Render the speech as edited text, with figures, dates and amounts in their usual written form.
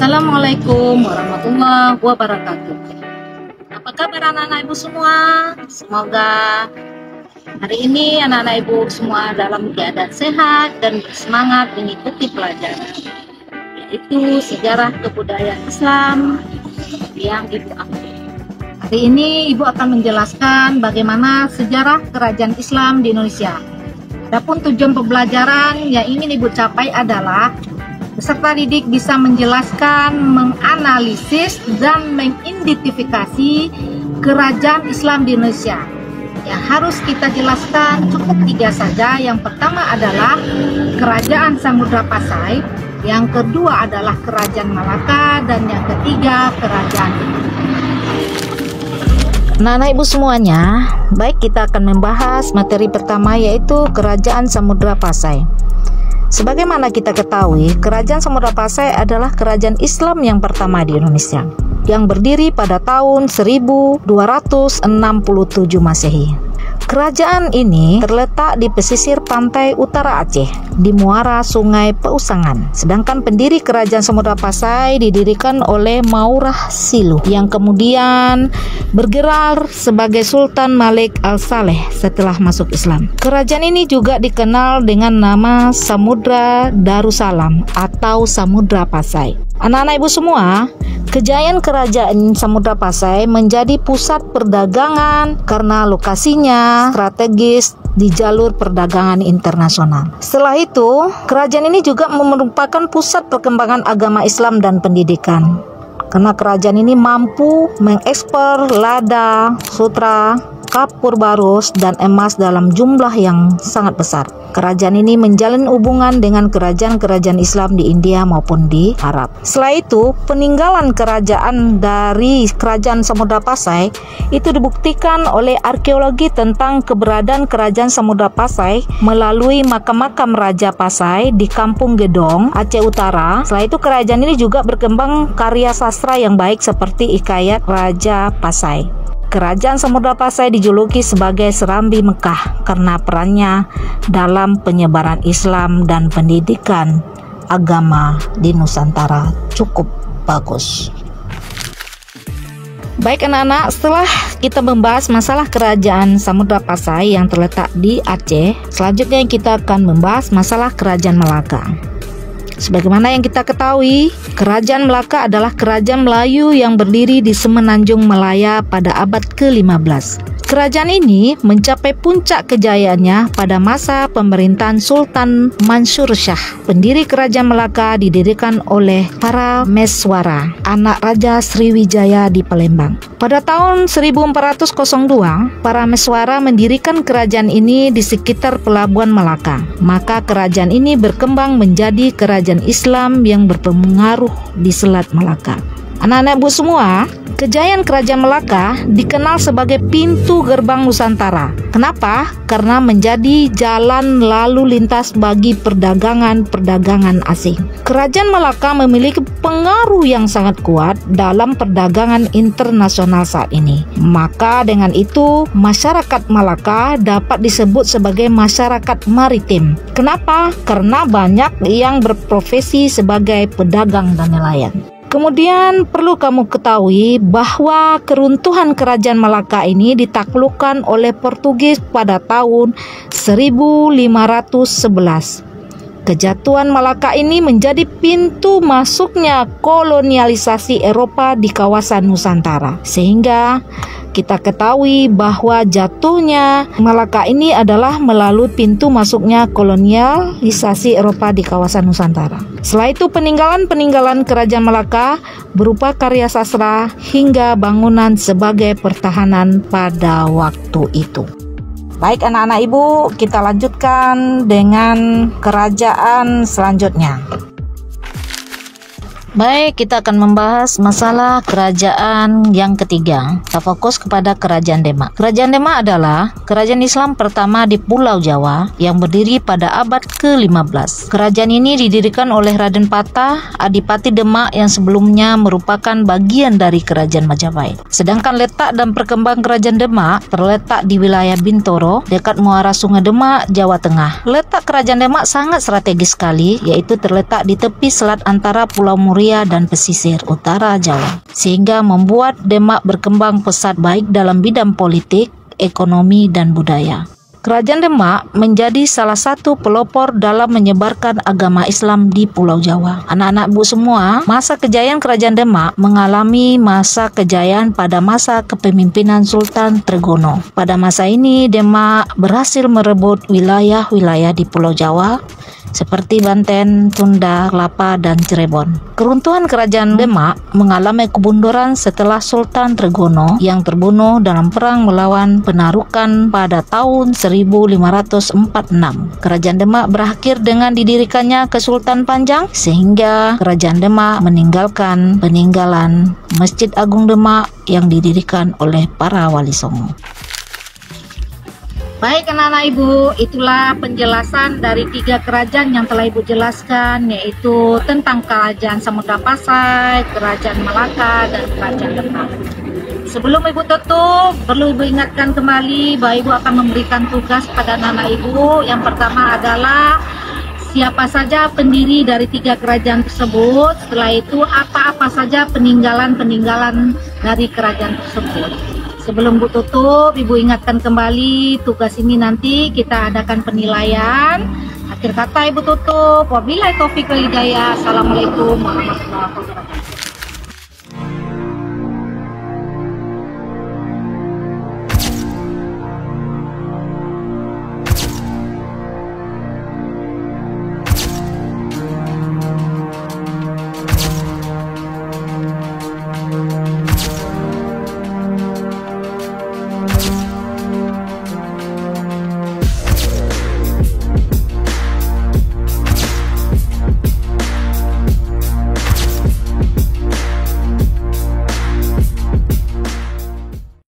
Assalamualaikum warahmatullahi wabarakatuh. Apa kabar anak-anak ibu semua? Semoga hari ini anak-anak ibu semua dalam keadaan sehat dan bersemangat mengikuti pelajaran, yaitu sejarah kebudayaan Islam yang ibu ambil. Hari ini ibu akan menjelaskan bagaimana sejarah kerajaan Islam di Indonesia. Adapun tujuan pembelajaran yang ingin ibu capai adalah peserta didik bisa menjelaskan, menganalisis, dan mengidentifikasi kerajaan Islam di Indonesia. Yang harus kita jelaskan cukup 3 saja. Yang pertama adalah Kerajaan Samudra Pasai, yang kedua adalah Kerajaan Malaka, dan yang ketiga Kerajaan. Anak-anak ibu semuanya, baik, kita akan membahas materi pertama, yaitu Kerajaan Samudra Pasai. Sebagaimana kita ketahui, Kerajaan Samudra Pasai adalah kerajaan Islam yang pertama di Indonesia, yang berdiri pada tahun 1267 Masehi. Kerajaan ini terletak di pesisir pantai utara Aceh, di muara Sungai Peusangan. Sedangkan pendiri Kerajaan Samudra Pasai didirikan oleh Maurah Siluh, yang kemudian bergelar sebagai Sultan Malik Al-Saleh setelah masuk Islam. Kerajaan ini juga dikenal dengan nama Samudra Darussalam atau Samudra Pasai. Anak-anak ibu semua, kejayaan Kerajaan Samudra Pasai menjadi pusat perdagangan karena lokasinya strategis di jalur perdagangan internasional. Setelah itu, kerajaan ini juga merupakan pusat perkembangan agama Islam dan pendidikan, karena kerajaan ini mampu mengekspor lada, sutra, kapur barus, dan emas dalam jumlah yang sangat besar. Kerajaan ini menjalin hubungan dengan kerajaan-kerajaan Islam di India maupun di Arab. Setelah itu, peninggalan kerajaan dari Kerajaan Samudra Pasai itu dibuktikan oleh arkeologi tentang keberadaan Kerajaan Samudra Pasai melalui makam-makam Raja Pasai di Kampung Gedong, Aceh Utara. Setelah itu, kerajaan ini juga berkembang karya sastra yang baik seperti Hikayat Raja Pasai. Kerajaan Samudra Pasai dijuluki sebagai Serambi Mekah karena perannya dalam penyebaran Islam dan pendidikan agama di Nusantara cukup bagus. Baik anak-anak, setelah kita membahas masalah Kerajaan Samudra Pasai yang terletak di Aceh, selanjutnya kita akan membahas masalah Kerajaan Malaka. Sebagaimana yang kita ketahui, Kerajaan Malaka adalah kerajaan Melayu yang berdiri di Semenanjung Malaya pada abad ke-15. Kerajaan ini mencapai puncak kejayaannya pada masa pemerintahan Sultan Mansur Shah. Pendiri Kerajaan Malaka didirikan oleh Parameswara, anak Raja Sriwijaya di Palembang. Pada tahun 1402, Parameswara mendirikan kerajaan ini di sekitar pelabuhan Malaka. Maka kerajaan ini berkembang menjadi kerajaan Islam yang berpengaruh di Selat Malaka. Anak-anak ibu semua, kejayaan Kerajaan Malaka dikenal sebagai pintu gerbang Nusantara. Kenapa? Karena menjadi jalan lalu lintas bagi perdagangan asing. Kerajaan Malaka memiliki pengaruh yang sangat kuat dalam perdagangan internasional saat ini. Maka dengan itu, masyarakat Malaka dapat disebut sebagai masyarakat maritim. Kenapa? Karena banyak yang berprofesi sebagai pedagang dan nelayan. Kemudian perlu kamu ketahui bahwa keruntuhan Kerajaan Malaka ini ditaklukkan oleh Portugis pada tahun 1511. Kejatuhan Malaka ini menjadi pintu masuknya kolonialisasi Eropa di kawasan Nusantara. Sehingga kita ketahui bahwa jatuhnya Malaka ini adalah melalui pintu masuknya kolonialisasi Eropa di kawasan Nusantara. Setelah itu, peninggalan Kerajaan Malaka berupa karya sastra hingga bangunan sebagai pertahanan pada waktu itu. Baik anak-anak ibu, kita lanjutkan dengan kerajaan selanjutnya. Baik, kita akan membahas masalah kerajaan yang ketiga. Kita fokus kepada Kerajaan Demak. Kerajaan Demak adalah kerajaan Islam pertama di Pulau Jawa yang berdiri pada abad ke-15. Kerajaan ini didirikan oleh Raden Patah, Adipati Demak yang sebelumnya merupakan bagian dari Kerajaan Majapahit. Sedangkan letak dan perkembangan Kerajaan Demak terletak di wilayah Bintoro, dekat muara Sungai Demak, Jawa Tengah. Letak Kerajaan Demak sangat strategis sekali, yaitu terletak di tepi selat antara Pulau Muria Muria dan pesisir utara Jawa, sehingga membuat Demak berkembang pesat baik dalam bidang politik, ekonomi, dan budaya. Kerajaan Demak menjadi salah satu pelopor dalam menyebarkan agama Islam di Pulau Jawa. Anak-anak Bu semua, masa kejayaan Kerajaan Demak mengalami masa kejayaan pada masa kepemimpinan Sultan Tregono. Pada masa ini, Demak berhasil merebut wilayah-wilayah di Pulau Jawa seperti Banten, Sunda, Kelapa, dan Cirebon. Keruntuhan Kerajaan Demak mengalami kemunduran setelah Sultan Tregono yang terbunuh dalam perang melawan Penarukan pada tahun 1546. Kerajaan Demak berakhir dengan didirikannya Kesultanan Panjang, sehingga Kerajaan Demak meninggalkan peninggalan Masjid Agung Demak yang didirikan oleh para wali songo. Baik anak-anak Ibu, itulah penjelasan dari 3 kerajaan yang telah Ibu jelaskan, yaitu tentang Kerajaan Samudra Pasai, Kerajaan Malaka, dan Kerajaan Demak. Sebelum Ibu tutup, perlu Ibu ingatkan kembali bahwa Ibu akan memberikan tugas pada anak-anak Ibu. Yang pertama adalah siapa saja pendiri dari 3 kerajaan tersebut. Setelah itu apa-apa saja peninggalan-peninggalan dari kerajaan tersebut. Sebelum Bu tutup, Ibu ingatkan kembali tugas ini nanti kita adakan penilaian. Akhir kata Ibu tutup. Wabillahi taufiq wal hidayah. Assalamualaikum warahmatullahi wabarakatuh.